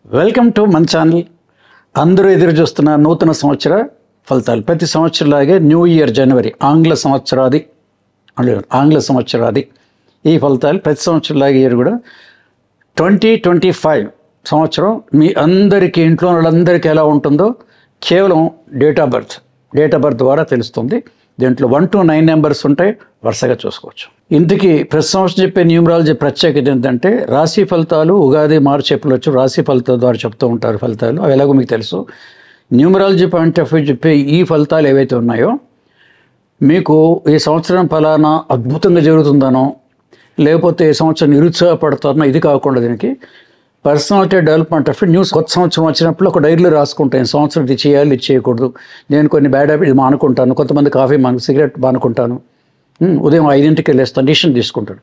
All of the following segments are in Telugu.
వెల్కమ్ టు మన ఛానల్. అందరూ ఎదురు చూస్తున్న నూతన సంవత్సర ఫలితాలు. ప్రతి సంవత్సరంలాగే న్యూ ఇయర్ జనవరి ఆంగ్ల సంవత్సరాది ఈ ఫలితాలు ప్రతి సంవత్సరంలాగే ఇయర్ కూడా 2025 సంవత్సరం మీ అందరికీ ఇంట్లో వాళ్ళందరికీ ఎలా ఉంటుందో కేవలం డేట్ ఆఫ్ బర్త్ ద్వారా తెలుస్తుంది. దీంట్లో 1 to 9 నెంబర్స్ ఉంటాయి, వరుసగా చూసుకోవచ్చు. ఇంతకీ ప్రతి సంవత్సరం చెప్పే న్యూమరాలజీ ప్రత్యేకత ఏంటంటే రాశి ఫలితాలు ఉగాది మార్చి ఏప్రిల్ రాశి ఫలితాల ద్వారా చెప్తూ ఉంటారు ఫలితాలు. అవి ఎలాగో మీకు తెలుసు. న్యూమరాలజీ పాయింట్ ఆఫ్ వ్యూ చెప్పే ఈ ఫలితాలు ఏవైతే ఉన్నాయో మీకు ఈ సంవత్సరం ఫలానా అద్భుతంగా జరుగుతుందనో లేకపోతే ఈ సంవత్సరం నిరుత్సాహపడతానో ఇది కాకుండా దీనికి పర్సనాలిటీ డెవలప్మెంట్ ఆఫ్ న్యూస్. కొత్త సంవత్సరం వచ్చినప్పుడు ఒక డైరీలో రాసుకుంటాను, సంవత్సరం ఇది చేయాలి ఇది చేయకూడదు, నేను కొన్ని బ్యాడ్ హ్యాబిట్స్ మానుకుంటాను, కొంతమంది కాఫీ సిగరెట్ మానుకుంటాను, ఉదయం 5ంటికి వెళ్ళేస్తాను, డిసిషన్ తీసుకుంటాడు.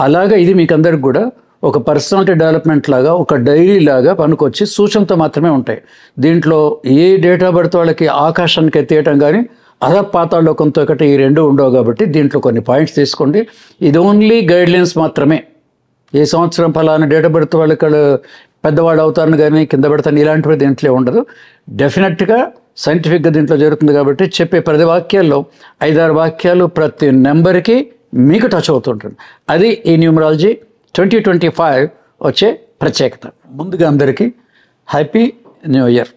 అలాగా ఇది మీకు అందరికి కూడా ఒక పర్సనాలిటీ డెవలప్మెంట్ లాగా ఒక డైరీ లాగా పనికొచ్చి సూచనతో మాత్రమే ఉంటాయి. దీంట్లో ఏ డేట్ ఆఫ్ బర్త్ వాళ్ళకి ఆకాశానికి ఎత్తేయటం కానీ అధపాతాళలోకంతో ఒకటి ఈ రెండు ఉండవు కాబట్టి దీంట్లో కొన్ని పాయింట్స్ తీసుకోండి. ఇది ఓన్లీ గైడ్లైన్స్ మాత్రమే. ఏ సంవత్సరం ఫలానా డేట్ ఆఫ్ బర్త్ వాళ్ళకి పెద్దవాడు అవుతాను కానీ కింద పెడతాను ఇలాంటివి దీంట్లో ఉండదు. డెఫినెట్గా సైంటిఫిక్గా దీంట్లో జరుగుతుంది కాబట్టి చెప్పే ప్రతి వాక్యాల్లో 5-6 వాక్యాలు ప్రతి నెంబర్కి మీకు టచ్ అవుతుంటుంది. అది ఈ న్యూమరాలజీ 2025 వచ్చే ప్రత్యేకత. ముందుగా అందరికీ హ్యాపీ న్యూ ఇయర్,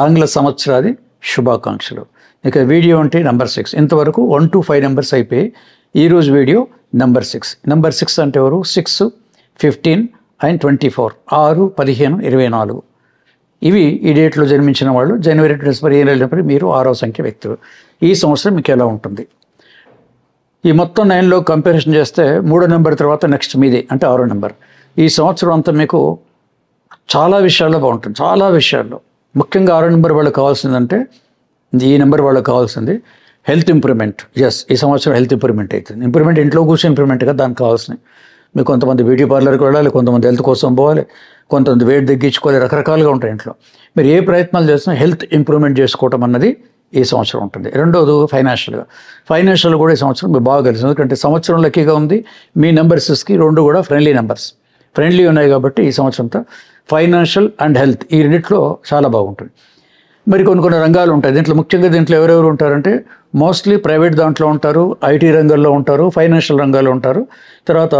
ఆంగ్ల సంవత్సరాది శుభాకాంక్షలు. ఇక వీడియో అంటే నెంబర్ 6. ఇంతవరకు 1 to 5 నెంబర్స్ అయిపోయి ఈరోజు వీడియో నెంబర్ 6. నెంబర్ 6 అంటే ఎవరు? 6, 15 and 24, 6, 15, 24 ఇవి ఈ డేట్లో జన్మించిన వాళ్ళు. జనవరి 20 మీరు 6వ సంఖ్య వ్యక్తులు. ఈ సంవత్సరం మీకు ఎలా ఉంటుంది? ఈ మొత్తం 9లో కంపారిజన్ చేస్తే 3వ నెంబర్ తర్వాత నెక్స్ట్ మీదే అంటే 6వ నెంబర్. ఈ సంవత్సరం అంతా మీకు చాలా విషయాల్లో బాగుంటుంది. చాలా విషయాల్లో ముఖ్యంగా 6వ నెంబర్ వాళ్ళకి కావాల్సిందంటే ఈ నెంబర్ వాళ్ళకి కావాల్సింది హెల్త్ ఇంప్రూవ్మెంట్. ఎస్, ఈ సంవత్సరం హెల్త్ ఇంప్రూవ్మెంట్ అవుతుంది. ఇంప్రూవ్మెంట్ ఇంట్లో కూర్చొని ఇంప్రూవ్మెంట్గా దానికి కావాల్సినవి. మీకు కొంతమంది బ్యూటీ పార్లర్కి వెళ్ళాలి, కొంతమంది హెల్త్ కోసం పోవాలి, కొంతమంది వెయిట్ తగ్గించుకోవాలి, రకరకాలుగా ఉంటాయి ఇంట్లో. మీరు ఏ ప్రయత్నాలు చేసినా హెల్త్ ఇంప్రూవ్మెంట్ చేసుకోవటం అన్నది ఈ సంవత్సరం ఉంటుంది. రెండోది ఫైనాన్షియల్ కూడా ఈ సంవత్సరం మీకు బాగా కలిసి, ఎందుకంటే సంవత్సరం లక్కీగా ఉంది. మీ నెంబర్స్కి 2 కూడా ఫ్రెండ్లీ నెంబర్స్, ఫ్రెండ్లీ ఉన్నాయి కాబట్టి ఈ సంవత్సరంతో ఫైనాన్షియల్ అండ్ హెల్త్ ఈ రెండిట్లో చాలా బాగుంటుంది. మరి కొన్ని రంగాలు ఉంటాయి దీంట్లో. ముఖ్యంగా దీంట్లో ఎవరెవరు ఉంటారంటే మోస్ట్లీ ప్రైవేట్ దాంట్లో ఉంటారు, ఐటీ రంగంలో ఉంటారు, ఫైనాన్షియల్ రంగాల్లో ఉంటారు, తర్వాత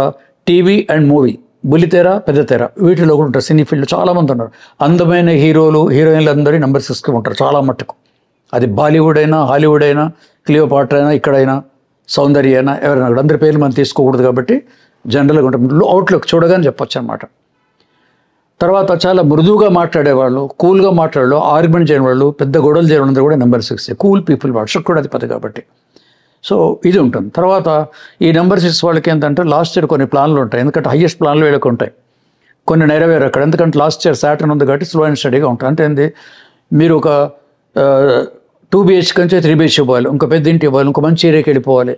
టీవీ అండ్ మూవీ, బుల్లితెర పెద్దతెర వీటిలో కూడా ఉంటారు. సినీ ఫీల్డ్ చాలామంది ఉన్నారు. అందమైన హీరోలు హీరోయిన్లు అందరూ నెంబర్ 6 ఉంటారు చాలా మట్టుకు. అది బాలీవుడ్ అయినా హాలీవుడ్ అయినా క్లియోపాట్రా అయినా ఇక్కడైనా సౌందర్య అయినా ఎవరైనా కూడా అందరి పేర్లు మనం తీసుకోకూడదు కాబట్టి జనరల్గా ఉంటుంది. అవుట్లుక్ చూడగానే చెప్పొచ్చు అనమాట. తర్వాత చాలా మృదువుగా మాట్లాడేవాళ్ళు, కూల్గా మాట్లాడేవాళ్ళు, ఆర్గ్యుమెంట్ చేయని వాళ్ళు, పెద్ద గొడవలు చేయడం అందరూ కూడా నెంబర్ 6. కూల్ పీపుల్ వాడు శుక్రుడు అధిపతి కాబట్టి. సో ఇది ఉంటుంది. తర్వాత ఈ నెంబర్ 6 వాళ్ళకి ఏంటంటే లాస్ట్ ఇయర్ కొన్ని ప్లాన్లు ఉంటాయి. ఎందుకంటే హయ్యెస్ట్ ప్లాన్లు వీళ్ళకి ఉంటాయి, కొన్ని నెరవేరు అక్కడ. ఎందుకంటే లాస్ట్ ఇయర్ సాటర్న్ ఉంది కాబట్టి స్లో అండ్ స్టడీగా ఉంటాయి. అంటే ఏంది, మీరు ఒక 2 BHK నుంచి 3 BHK పోవాలి, ఇంకో పెద్ద ఇంటి ఇవ్వాలి, ఇంకో మంచి ఏరియాకి వెళ్ళిపోవాలి,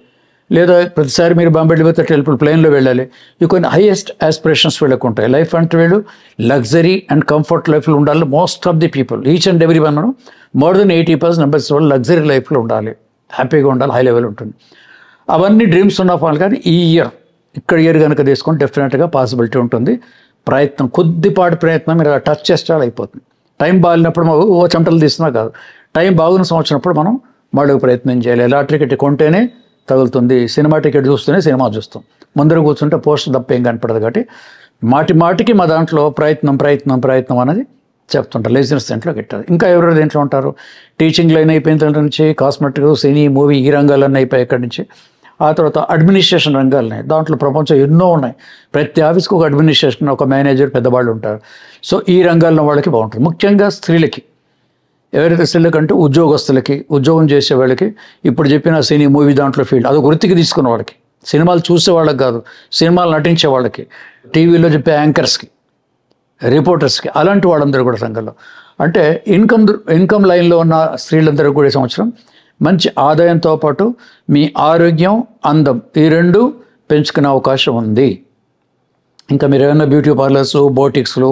లేదా ప్రతిసారి మీరు బాంబే వెళ్ళిపోతే వెళ్ళిపోయి ప్లేన్లో వెళ్ళాలి. ఇవి కొన్ని హైయెస్ట్ ఆస్పిరేషన్స్ వీళ్ళకి ఉంటాయి. లైఫ్ అంటే వీళ్ళు లగ్జరీ అండ్ కంఫర్ట్ లైఫ్లో ఉండాలి. Most of the people, each and every one more than 80% numbers వాళ్ళు లగ్జరీ లైఫ్లో ఉండాలి, హ్యాపీగా ఉండాలి, హై లెవెల్ ఉంటుంది. అవన్నీ డ్రీమ్స్ ఉన్న వాళ్ళు. కానీ ఈ ఇయర్ కనుక తీసుకొని డెఫినెట్గా పాసిబిలిటీ ఉంటుంది. ప్రయత్నం, కొద్దిపాటి ప్రయత్నం మీరు అలా టచ్ చేస్తే అయిపోతుంది. టైం బాగాలినప్పుడు చెమటలు తీస్తున్నా కాదు, టైం బాగున్న సంవత్సరం మనం మళ్ళీ ప్రయత్నం చేయాలి. లాటరీ టికెట్ కొంటేనే తగులుతుంది, సినిమా టికెట్ చూస్తూనే సినిమా చూస్తాం, ముందర కూర్చుంటే పోస్టర్ తప్ప ఏం కనపడదు. కాబట్టి మాటికి మా దాంట్లో ప్రయత్నం అనేది చెప్తుంటారు. లేజినెస్ దాంట్లో గిట్టారు. ఇంకా ఎవరు దేంట్లో ఉంటారు? టీచింగ్ లైన్ అయిపోయిన దాంట్లో నుంచి కాస్మెటిక్, సినీ, మూవీ ఈ రంగాలన్నీ అయిపోయి ఇక్కడి నుంచి. ఆ తర్వాత అడ్మినిస్ట్రేషన్ రంగాలున్నాయి. దాంట్లో ప్రపంచం ఎన్నో ఉన్నాయి. ప్రతి ఆఫీస్కి ఒక అడ్మినిస్ట్రేషన్, ఒక మేనేజర్, పెద్దవాళ్ళు ఉంటారు. సో ఈ రంగాల్లో వాళ్ళకి బాగుంటుంది. ముఖ్యంగా స్త్రీలకి, ఎవరైతే స్త్రీలకంటే ఉద్యోగస్తులకి, ఉద్యోగం చేసే వాళ్ళకి, ఇప్పుడు చెప్పిన సినీ, మూవీ దాంట్లో ఫీల్డ్ అదొక వృత్తికి తీసుకున్న వాళ్ళకి, సినిమాలు చూసే వాళ్ళకి కాదు, సినిమాలు నటించే వాళ్ళకి, టీవీలో చెప్పే యాంకర్స్కి, రిపోర్టర్స్కి, అలాంటి వాళ్ళందరూ కూడా రంగంలో అంటే ఇన్కమ్ లైన్లో ఉన్న స్త్రీలందరూ కూడా ఈ సంవత్సరం మంచి ఆదాయంతో పాటు మీ ఆరోగ్యం, అందం ఈ రెండు పెంచుకునే అవకాశం ఉంది. ఇంకా మీరు ఏమైనా బ్యూటీ పార్లర్స్, బోటిక్స్లు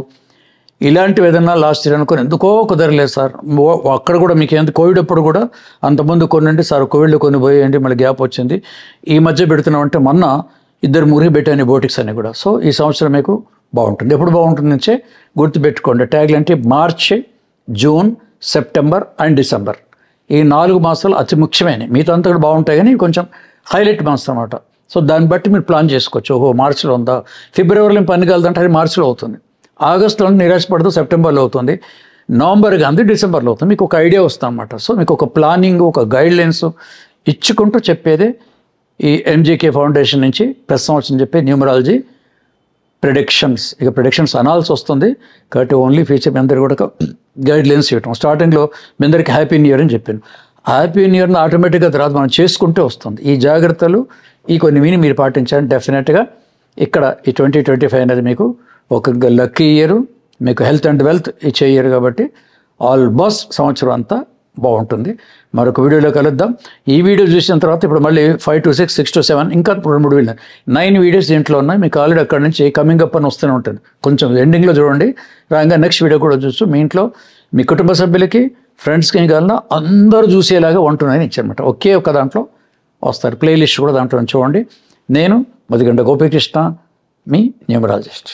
ఇలాంటివి ఏదన్నా లాస్ట్ ఇయర్ అనుకుని ఎందుకో కుదరలేదు సార్, అక్కడ కూడా మీకు ఏంటి కోవిడ్ అప్పుడు కూడా అంతకుముందు కొనండి సార్, కోవిడ్లో కొన్ని పోయేయండి, మళ్ళీ గ్యాప్ వచ్చింది, ఈ మధ్య పెడుతున్నామంటే మొన్న 2 పెట్టాను బోటిక్స్ అని కూడా. సో ఈ సంవత్సరం మీకు బాగుంటుంది. ఎప్పుడు బాగుంటుంది నుంచే గుర్తుపెట్టుకోండి. ట్యాగ్లు అంటే మార్చి, జూన్, సెప్టెంబర్ అండ్ డిసెంబర్ ఈ 4 మాసాలు అతి ముఖ్యమైనవి. మిగతా అంతా కూడా బాగుంటాయి కానీ కొంచెం హైలైట్ మంత్స్ అన్నమాట. సో దాన్ని బట్టి మీరు ప్లాన్ చేసుకోవచ్చు. ఓహో మార్చిలో ఉందా, ఫిబ్రవరిలో పని కలదంటే అది మార్చిలో అవుతుంది, ఆగస్టులో నిరాశపడుతూ సెప్టెంబర్లో అవుతుంది, నవంబర్ కాదు డిసెంబర్లో అవుతుంది. మీకు ఒక ఐడియా వస్తుంది అన్నమాట. సో మీకు ఒక ప్లానింగ్, ఒక గైడ్లైన్స్ ఇచ్చుకుంటూ చెప్పేదే ఈ ఎంజీకే ఫౌండేషన్ నుంచి ప్రతి సంవత్సరం చెప్పే న్యూమరాలజీ ప్రిడిక్షన్స్. ఇక ప్రిడిక్షన్స్ అనాల్సి వస్తుంది కాబట్టి ఓన్లీ ఫ్యూచర్ మీ అందరికీ కూడా గైడ్లైన్స్ ఇవ్వటం. స్టార్టింగ్లో మీ అందరికీ హ్యాపీ న్యూ ఇయర్ అని చెప్పాను. హ్యాపీ న్యూ ఇయర్ని ఆటోమేటిక్గా తర్వాత మనం చేసుకుంటే వస్తుంది. ఈ జాగ్రత్తలు ఈ కొన్ని విని మీరు పాటించాలని డెఫినెట్గా ఇక్కడ ఈ 2025 అనేది మీకు ఒక లక్కీ ఇయర్, మీకు హెల్త్ అండ్ వెల్త్ ఇచ్చే ఇయర్ కాబట్టి ఆల్మోస్ట్ సంవత్సరం అంతా బాగుంటుంది. మరొక వీడియోలో కలుద్దాం. ఈ వీడియో చూసిన తర్వాత ఇప్పుడు మళ్ళీ 5 to 6, 6 to 7 ఇంకా 2-3 వీడియో 9 వీడియోస్ దీంట్లో ఉన్నాయి. మీకు ఆల్రెడీ అక్కడ నుంచి కమింగ్ అప్ అని వస్తూనే ఉంటుంది. కొంచెం ఎండింగ్లో చూడండి, రాగా నెక్స్ట్ వీడియో కూడా చూస్తూ మీ ఇంట్లో మీ కుటుంబ సభ్యులకి, ఫ్రెండ్స్కి కావాలన్నా అందరూ చూసేలాగా ఉంటున్నాయని ఇచ్చారన్నమాట. ఒకే ఒక దాంట్లో వస్తారు. ప్లేలిస్ట్ కూడా దాంట్లో చూడండి. నేను మదిగండ గోపీకృష్ణ, మీ న్యూమరాలజిస్ట్.